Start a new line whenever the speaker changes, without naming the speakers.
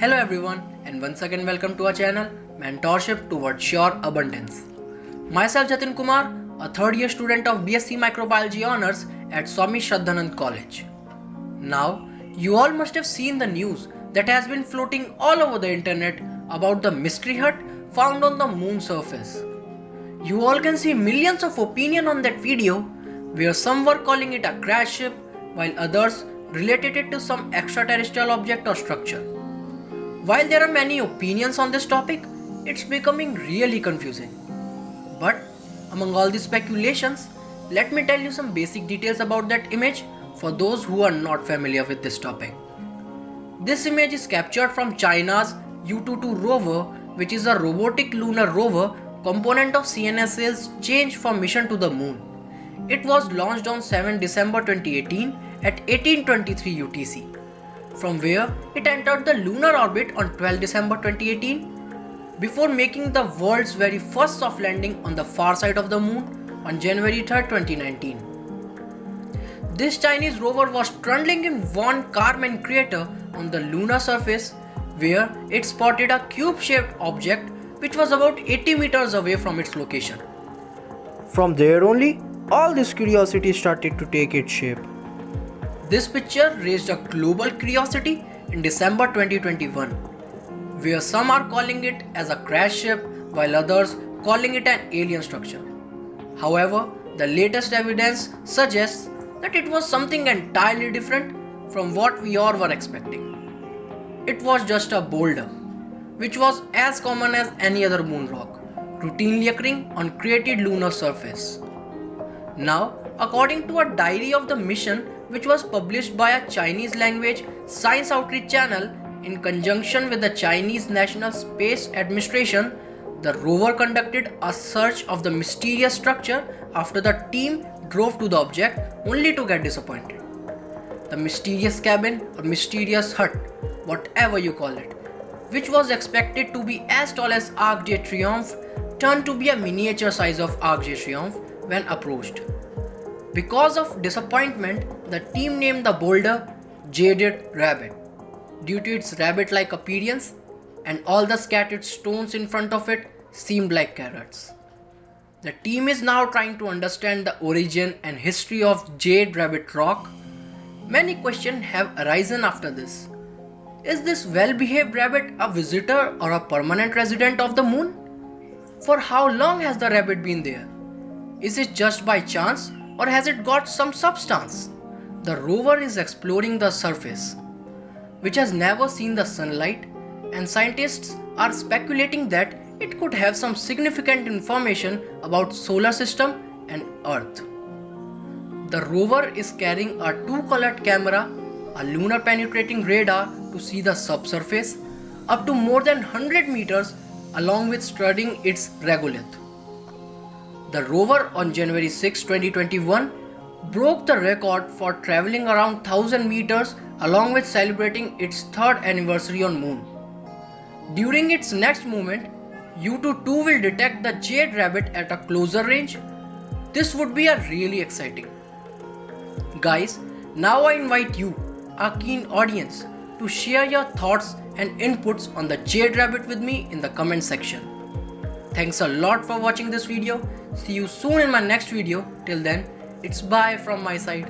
Hello everyone, and once again welcome to our channel Mentorship Towards Your Abundance. Myself Jatin Kumar, a third year student of BSc Microbiology Honours at Swami Shraddhanand College. Now, you all must have seen the news that has been floating all over the internet about the mystery hut found on the moon surface. You all can see millions of opinions on that video, where some were calling it a crash ship while others related it to some extraterrestrial object or structure. While there are many opinions on this topic, it's becoming really confusing. But among all these speculations, let me tell you some basic details about that image for those who are not familiar with this topic. This image is captured from China's Yutu-2 rover, which is a robotic lunar rover component of CNSA's change from mission to the moon. It was launched on 7 December 2018 at 1823 UTC, from where it entered the lunar orbit on 12 December 2018 before making the world's very first soft landing on the far side of the moon on January 3, 2019. This Chinese rover was trundling in Von Karman crater on the lunar surface, where it spotted a cube-shaped object which was about 80 meters away from its location. From there only, all this curiosity started to take its shape. This picture raised a global curiosity in December 2021, where some are calling it as a crash ship while others calling it an alien structure. However, the latest evidence suggests that it was something entirely different from what we all were expecting. It was just a boulder, which was as common as any other moon rock, routinely occurring on created lunar surface. Now, according to a diary of the mission, which was published by a Chinese language science outreach channel in conjunction with the Chinese National Space Administration, the rover conducted a search of the mysterious structure after the team drove to the object only to get disappointed. The mysterious cabin or mysterious hut, whatever you call it, which was expected to be as tall as Arc de Triomphe, turned to be a miniature size of Arc de Triomphe when approached. Because of disappointment, the team named the boulder Jaded Rabbit due to its rabbit-like appearance, and all the scattered stones in front of it seemed like carrots. The team is now trying to understand the origin and history of Jade Rabbit Rock. Many questions have arisen after this. Is this well-behaved rabbit a visitor or a permanent resident of the moon? For how long has the rabbit been there? Is it just by chance, or has it got some substance? The rover is exploring the surface, which has never seen the sunlight, and scientists are speculating that it could have some significant information about solar system and Earth. The rover is carrying a two-colored camera, a lunar penetrating radar to see the subsurface, up to more than 100 meters, along with studying its regolith. The rover on January 6, 2021 broke the record for traveling around 1000 meters along with celebrating its third anniversary on moon. During its next movement, Yutu-2 will detect the Jade Rabbit at a closer range. This would be a really exciting. Guys, now I invite you, our keen audience, to share your thoughts and inputs on the Jade Rabbit with me in the comment section. Thanks a lot for watching this video. See you soon in my next video. Till then, it's bye from my side.